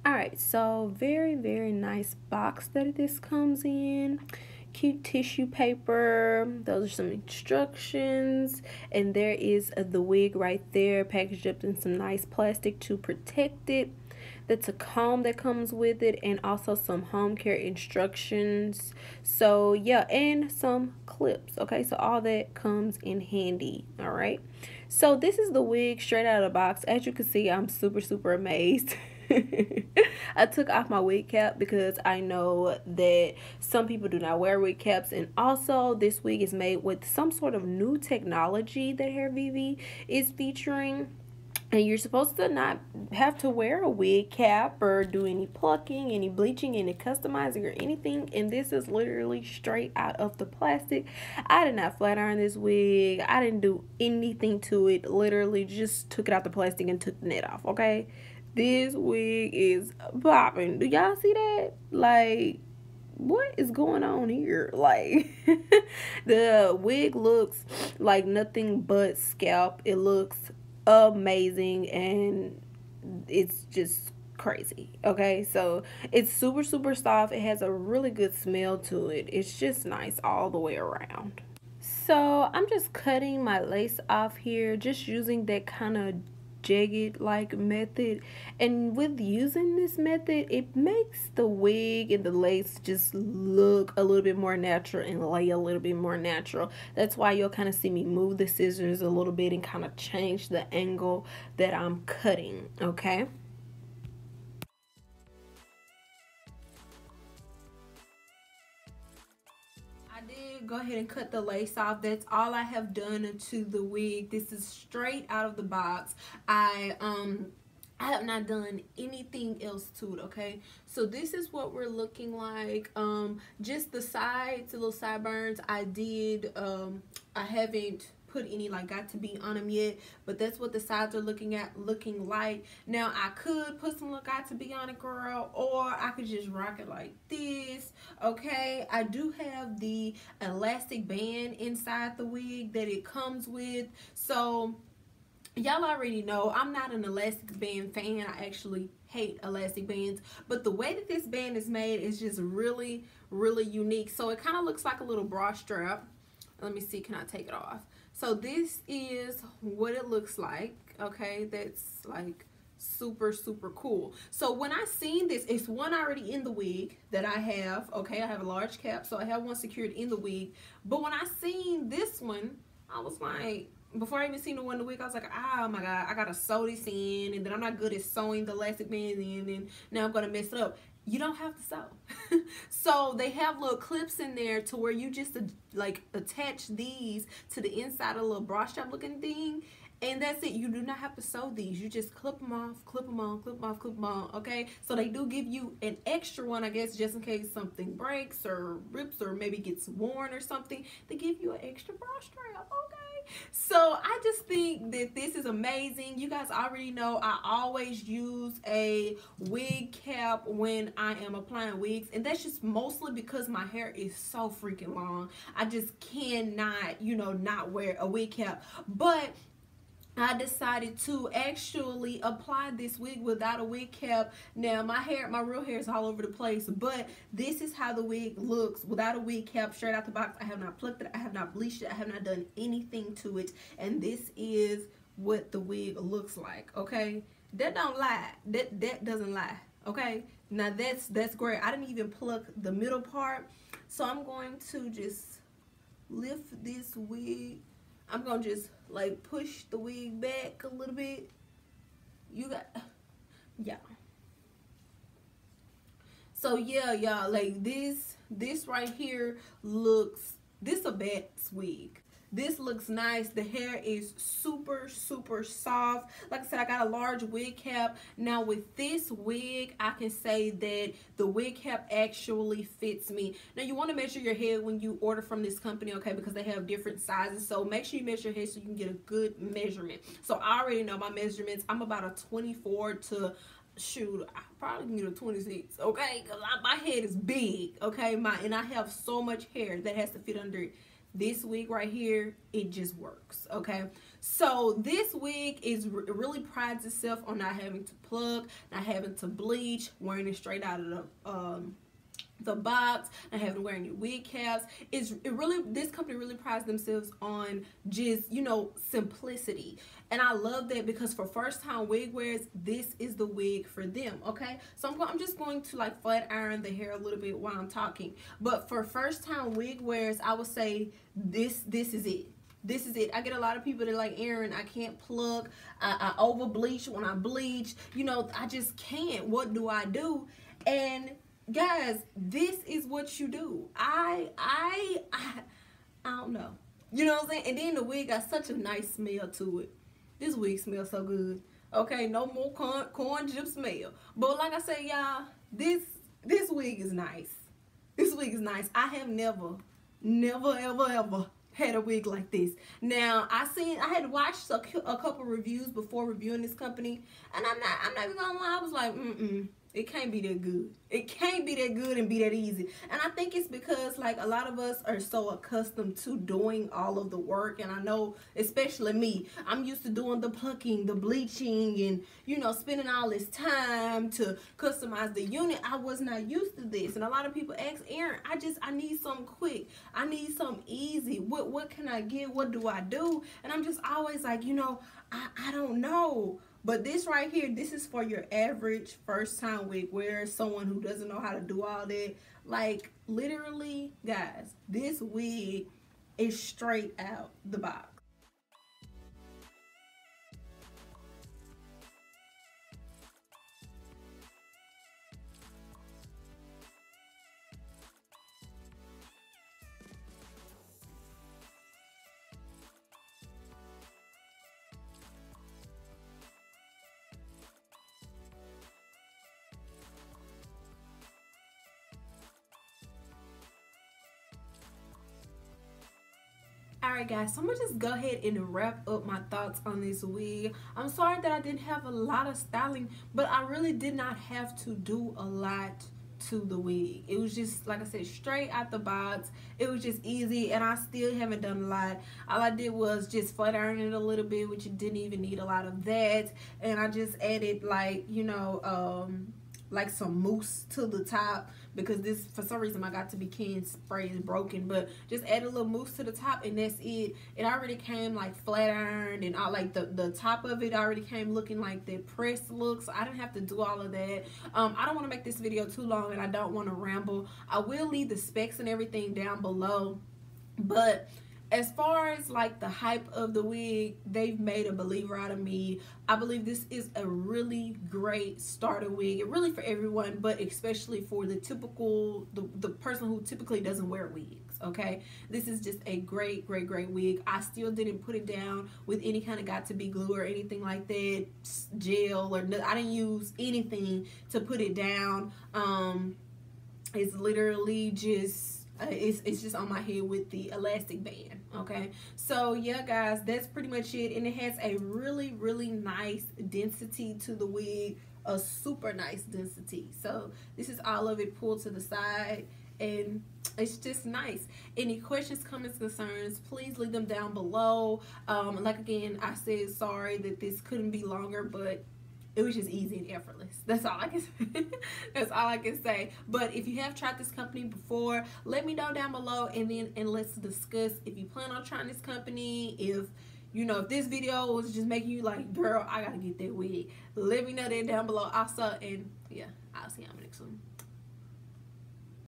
Alright, so very, very nice box that this comes in. Cute tissue paper. Those are some instructions. And there is the wig right there, packaged up in some nice plastic to protect it. That's a comb that comes with it, and also some home care instructions. So yeah, and some clips. Okay, so all that comes in handy. All right, so this is the wig straight out of the box. As you can see, I'm super amazed. I took off my wig cap because I know that some people do not wear wig caps, and also this wig is made with some sort of new technology that HairVivi is featuring. And you're supposed to not have to wear a wig cap or do any plucking, any bleaching, any customizing or anything. And this is literally straight out of the plastic. I did not flat iron this wig. I didn't do anything to it. Literally just took it out the plastic and took the net off, okay? This wig is popping. Do y'all see that? Like, what is going on here? Like, the wig looks like nothing but scalp. It looks amazing, and it's just crazy. Okay, so it's super soft. It has a really good smell to it. It's just nice all the way around. So I'm just cutting my lace off here, just using that kind of jagged like method. And with using this method, it makes the wig and the lace just look a little bit more natural and lay a little bit more natural. That's why you'll kind of see me move the scissors a little bit and kind of change the angle that I'm cutting. Okay, I did go ahead and cut the lace off. That's all I have done to the wig. This is straight out of the box. I have not done anything else to it. Okay, so this is what we're looking like. Just the sides, the little sideburns. I haven't put any like got to be on them yet, but that's what the sides are looking like. Now I could put some got to be on it, girl, or I could just rock it like this. Okay, I do have the elastic band inside the wig that it comes with, so y'all already know I'm not an elastic band fan. I actually hate elastic bands, but the way that this band is made is just really unique. So it kind of looks like a little bra strap. Let me see, can I take it off? So this is what it looks like. Okay, that's like super cool. So when I seen this, it's one already in the wig that I have. Okay, I have a large cap, so I have one secured in the wig. But when I seen this one, I was like, before I even seen the one in the wig, I was like, oh my god, I gotta sew this in, and then I'm not good at sewing the elastic band in, and now I'm gonna mess it up. You don't have to sew. So they have little clips in there to where you just like attach these to the inside of a little bra strap looking thing, and that's it. You do not have to sew these. You just clip them off, clip them on, clip them off, clip them on. Okay, so they do give you an extra one, I guess, just in case something breaks or rips or maybe gets worn or something. They give you an extra bra strap. Okay, so I just think that this is amazing. You guys already know I always use a wig cap when I am applying wigs, and that's just mostly because my hair is so freaking long. I just cannot, you know, not wear a wig cap. But I decided to actually apply this wig without a wig cap. Now my real hair is all over the place, but this is how the wig looks without a wig cap, straight out the box. I have not plucked it, I have not bleached it, I have not done anything to it, and this is what the wig looks like. Okay, that don't lie. That doesn't lie. Okay, now that's great. I didn't even pluck the middle part, so I'm going to just lift this wig. I'm gonna just like push the wig back a little bit. You got, yeah. So yeah, y'all, like this right here looks, this a Bat's wig. This looks nice. The hair is super soft. Like I said, I got a large wig cap. Now with this wig, I can say that the wig cap actually fits me. Now you want to measure your head when you order from this company, okay, because they have different sizes. So make sure you measure your head so you can get a good measurement. So I already know my measurements. I'm about a 24 to, shoot, I probably can get a 26, okay, because my head is big, okay, and I have so much hair that has to fit under this wig right here, it just works. Okay, so this wig is really prides itself on not having to pluck, not having to bleach, wearing it straight out of the box, and having to wear any wig caps. This company really prides themselves on just, you know, simplicity, and I love that, because for first time wig wearers, this is the wig for them. Okay, so I'm just going to like flat iron the hair a little bit while I'm talking, but for first time wig wearers, I would say this is it. This is it. I get a lot of people that are like, Erin, I can't pluck, I over bleach when I bleach, you know, I just can't. What do I do? And guys, this is what you do. I don't know. You know what I'm saying? And then the wig got such a nice smell to it. This wig smells so good. Okay, no more corn chip smell. But like I said, y'all, this wig is nice. This wig is nice. I have never ever had a wig like this. Now, I had watched a couple reviews before reviewing this company, and I'm not even gonna lie, I was like, it can't be that good. It can't be that good and be that easy. And I think it's because, like, a lot of us are so accustomed to doing all of the work. And I know, especially me, I'm used to doing the plucking, the bleaching, and, you know, spending all this time to customize the unit. I was not used to this. And a lot of people ask, Erin, I need something quick. I need something easy. What can I get? What do I do? And I'm just always like, you know, I don't know. But this right here, this is for your average first time wig wearer, someone who doesn't know how to do all that. Like, literally, guys, this wig is straight out the box. Alright guys, so I'm gonna just go ahead and wrap up my thoughts on this wig. I'm sorry that I didn't have a lot of styling, but I really did not have to do a lot to the wig. It was just, like I said, straight out the box. It was just easy, and I still haven't done a lot. All I did was just flat iron it a little bit, which you didn't even need a lot of that, and I just added, like, you know, like some mousse to the top, because this, for some reason, my got to be can spray is broken, but just add a little mousse to the top, and that's it. It already came like flat ironed, and all, like the top of it already came looking like the pressed look, so I didn't have to do all of that. I don't want to make this video too long, and I don't want to ramble. I will leave the specs and everything down below, but as far as like the hype of the wig, they've made a believer out of me. I believe this is a really great starter wig. Really for everyone, but especially for the typical, the person who typically doesn't wear wigs, okay? This is just a great wig. I still didn't put it down with any kind of got-to-be glue or anything like that, gel, or I didn't use anything to put it down. It's literally just it's just on my head with the elastic band. Okay, so yeah guys, that's pretty much it, and it has a really nice density to the wig, a super nice density. So this is all of it pulled to the side, and it's just nice. Any questions, comments, concerns, please leave them down below. Like again, I said sorry that this couldn't be longer, but it was just easy and effortless. That's all I can say. That's all I can say. But if you have tried this company before, let me know down below, and let's discuss if you plan on trying this company. If you know, if this video was just making you like, girl, I gotta get that wig, let me know that down below also. And yeah, I'll see you on the next one.